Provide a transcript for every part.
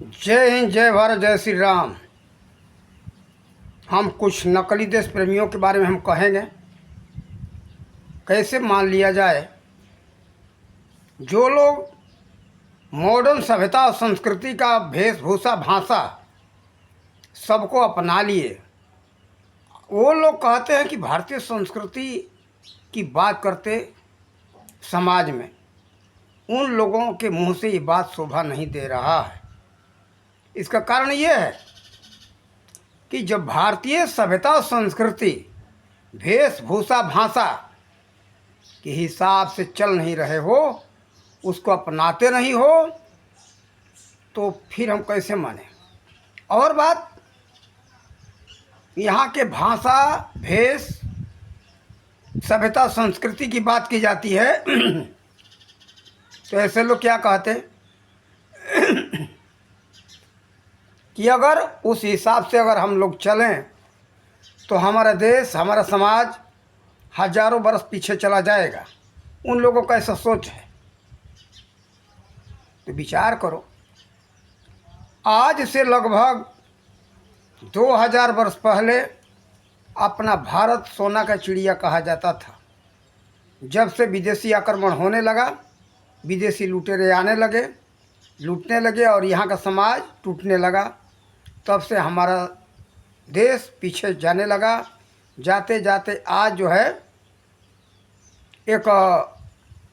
जय हिंद, जय भारत, जय श्री राम। हम कुछ नकली देश प्रेमियों के बारे में हम कहेंगे। कैसे मान लिया जाए, जो लोग मॉडर्न सभ्यता और संस्कृति का वेशभूषा भाषा सबको अपना लिए, वो लोग कहते हैं कि भारतीय संस्कृति की बात करते समाज में उन लोगों के मुंह से ये बात शोभा नहीं दे रहा है। इसका कारण ये है कि जब भारतीय सभ्यता और संस्कृति वेशभूषा भाषा के हिसाब से चल नहीं रहे हो, उसको अपनाते नहीं हो, तो फिर हम कैसे माने। और बात, यहाँ के भाषा भेष सभ्यता संस्कृति की बात की जाती है तो ऐसे लोग क्या कहते कि अगर उस हिसाब से अगर हम लोग चलें तो हमारा देश, हमारा समाज हजारों बरस पीछे चला जाएगा। उन लोगों का ऐसा सोच है। तो विचार करो, आज से लगभग 2000 वर्ष पहले अपना भारत सोना का चिड़िया कहा जाता था। जब से विदेशी आक्रमण होने लगा, विदेशी लुटेरे आने लगे, लूटने लगे और यहाँ का समाज टूटने लगा, तब से हमारा देश पीछे जाने लगा। जाते जाते आज जो है एक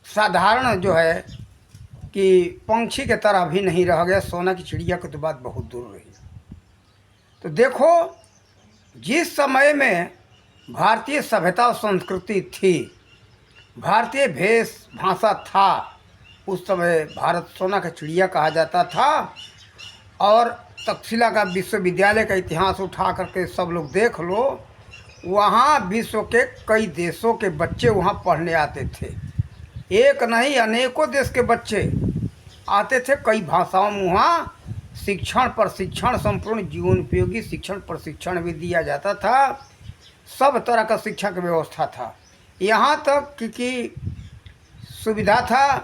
साधारण जो है कि पंछी के तरह भी नहीं रह गया। सोना की चिड़िया की तो बात बहुत दूर रही। तो देखो, जिस समय में भारतीय सभ्यता और संस्कृति थी, भारतीय भेष भाषा था, उस समय भारत सोना का चिड़िया कहा जाता था। और तक्षशिला का विश्वविद्यालय का इतिहास उठा करके सब लोग देख लो, वहाँ विश्व के कई देशों के बच्चे वहाँ पढ़ने आते थे। एक नहीं, अनेकों देश के बच्चे आते थे। कई भाषाओं में वहाँ शिक्षण प्रशिक्षण, संपूर्ण जीवन उपयोगी शिक्षण प्रशिक्षण भी दिया जाता था। सब तरह का शिक्षा की व्यवस्था था। यहाँ तक कि सुविधा था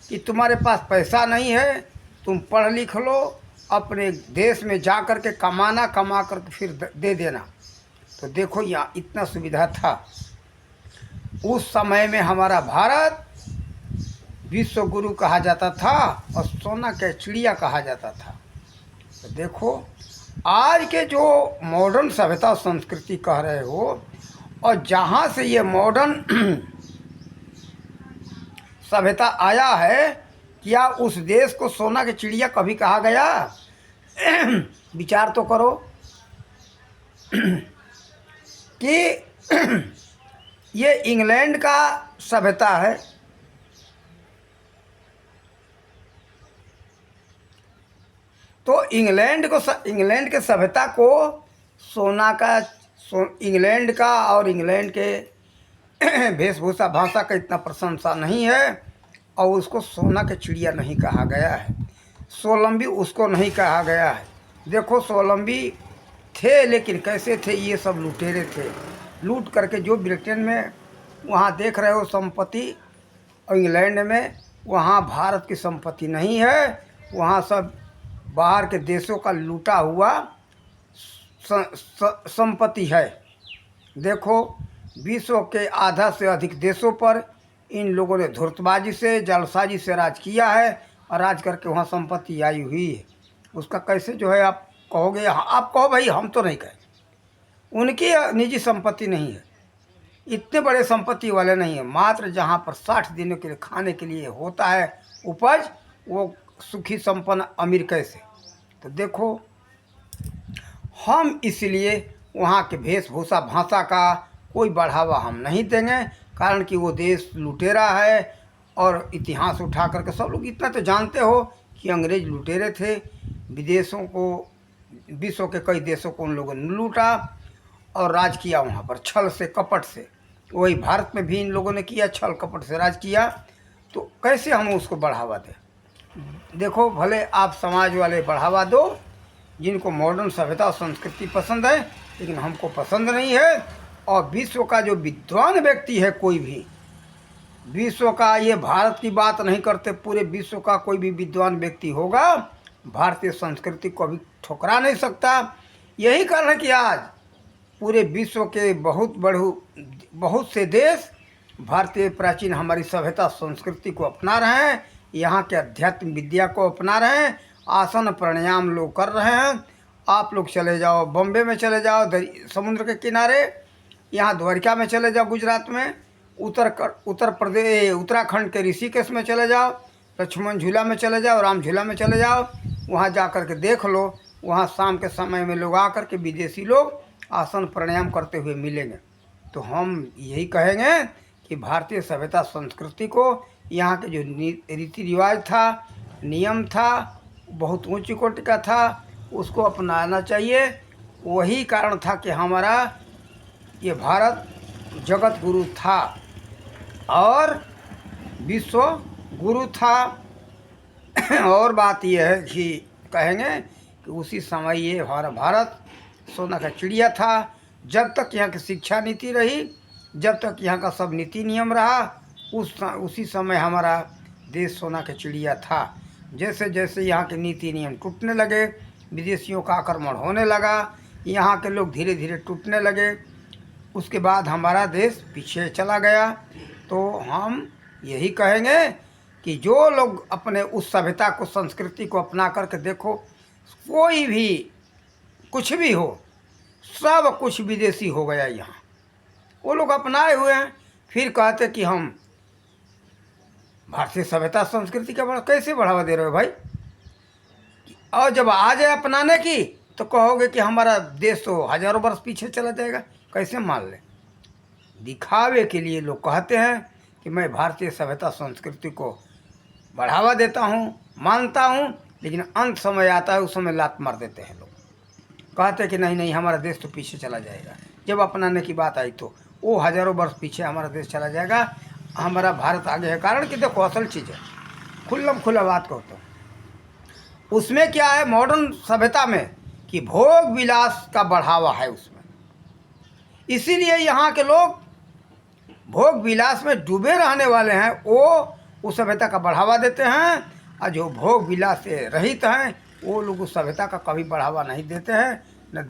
कि तुम्हारे पास पैसा नहीं है, तुम पढ़ लिख लो, अपने देश में जा कर के कमाना, कमा कर के फिर दे देना। तो देखो, यहाँ इतना सुविधा था। उस समय में हमारा भारत विश्व गुरु कहा जाता था और सोना का चिड़िया कहा जाता था। तो देखो, आज के जो मॉडर्न सभ्यता संस्कृति कह रहे हो, और जहाँ से ये मॉडर्न सभ्यता आया है, क्या उस देश को सोना की चिड़िया कभी कहा गया? विचार तो करो कि ये इंग्लैंड का सभ्यता है। तो इंग्लैंड के सभ्यता को सोना का इंग्लैंड का और इंग्लैंड के वेशभूषा भाषा का इतना प्रशंसा नहीं है, और उसको सोना का चिड़िया नहीं कहा गया है। स्वावलंबी उसको नहीं कहा गया है। देखो, स्वावलंबी थे, लेकिन कैसे थे? ये सब लुटेरे थे। लूट करके जो ब्रिटेन में वहाँ देख रहे हो संपत्ति, और इंग्लैंड में वहाँ भारत की संपत्ति नहीं है। वहाँ सब बाहर के देशों का लूटा हुआ संपत्ति है। देखो, विश्व के आधा से अधिक देशों पर इन लोगों ने धूर्तबाजी से, जालसाजी से राज किया है, और राज करके वहाँ संपत्ति आई हुई है। उसका कैसे जो है आप कहोगे? आप कहो भाई, हम तो नहीं कहें। उनकी निजी संपत्ति नहीं है, इतने बड़े संपत्ति वाले नहीं है। मात्र जहाँ पर 60 दिनों के लिए खाने के लिए होता है उपज, वो सुखी संपन्न अमीर कैसे? तो देखो, हम इसलिए वहाँ के वेशभूषा भाषा का कोई बढ़ावा हम नहीं देंगे, कारण कि वो देश लुटेरा है। और इतिहास उठा करके सब लोग इतना तो जानते हो कि अंग्रेज लुटेरे थे। विदेशों को, विश्व के कई देशों को उन लोगों ने लूटा और राज किया वहाँ पर छल से, कपट से। वही भारत में भी इन लोगों ने किया, छल कपट से राज किया। तो कैसे हम उसको बढ़ावा दें? देखो, भले आप समाज वाले बढ़ावा दो, जिनको मॉडर्न सभ्यता और संस्कृति पसंद है, लेकिन हमको पसंद नहीं है। और विश्व का जो विद्वान व्यक्ति है, कोई भी विश्व का, ये भारत की बात नहीं करते, पूरे विश्व का कोई भी विद्वान व्यक्ति होगा, भारतीय संस्कृति को अभी ठुकरा नहीं सकता। यही कारण है कि आज पूरे विश्व के बहुत से देश भारतीय प्राचीन हमारी सभ्यता संस्कृति को अपना रहे हैं, यहाँ के अध्यात्म विद्या को अपना रहे हैं, आसन प्राणायाम लोग कर रहे हैं। आप लोग चले जाओ बॉम्बे में, चले जाओ समुद्र के किनारे, यहाँ द्वारिका में चले जाओ, गुजरात में, उत्तर प्रदेश उत्तराखंड के ऋषिकेश में चले जाओ, लक्ष्मण झूला में चले जाओ, राम झूला में चले जाओ, वहाँ जा कर के देख लो। वहाँ शाम के समय में लोग आकर के, विदेशी लोग आसन प्राणायाम करते हुए मिलेंगे। तो हम यही कहेंगे कि भारतीय सभ्यता संस्कृति को, यहाँ के जो रीति रिवाज था, नियम था, बहुत ऊंची कोटि का था, उसको अपनाना चाहिए। वही कारण था कि हमारा ये भारत जगत गुरु था और विश्व गुरु था। और बात यह है कि कहेंगे कि उसी समय ये हमारा भारत सोना का चिड़िया था। जब तक यहाँ की शिक्षा नीति रही, जब तक यहाँ का सब नीति नियम रहा, उसी समय हमारा देश सोना का चिड़िया था। जैसे जैसे यहाँ के नीति नियम टूटने लगे, विदेशियों का आक्रमण होने लगा, यहाँ के लोग धीरे धीरे टूटने लगे, उसके बाद हमारा देश पीछे चला गया। तो हम यही कहेंगे कि जो लोग अपने उस सभ्यता को, संस्कृति को अपना करके देखो, कोई भी कुछ भी हो, सब कुछ विदेशी हो गया यहाँ। वो लोग अपनाए हुए हैं, फिर कहते कि हम भारतीय सभ्यता संस्कृति का कैसे बढ़ावा दे रहे हो भाई। और जब आ जाए अपनाने की तो कहोगे कि हमारा देश तो हजारों वर्ष पीछे चला जाएगा। कैसे मान ले? दिखावे के लिए लोग कहते हैं कि मैं भारतीय सभ्यता संस्कृति को बढ़ावा देता हूँ, मानता हूँ, लेकिन अंत समय आता है, उस समय लात मार देते हैं लोग। कहते हैं कि नहीं नहीं, हमारा देश तो पीछे चला जाएगा। जब अपनाने की बात आई तो वो हजारों वर्ष पीछे हमारा देश चला जाएगा, हमारा भारत आगे है। कारण कि देखो, असल चीज़ है, खुला बात कहता हूँ, उसमें क्या है मॉडर्न सभ्यता में कि भोग विलास का बढ़ावा है उसमें। इसीलिए यहाँ के लोग भोग विलास में डूबे रहने वाले हैं, वो उस सभ्यता का बढ़ावा देते हैं। और जो भोग विलास से रहित हैं, वो लोग उस सभ्यता का कभी बढ़ावा नहीं देते हैं।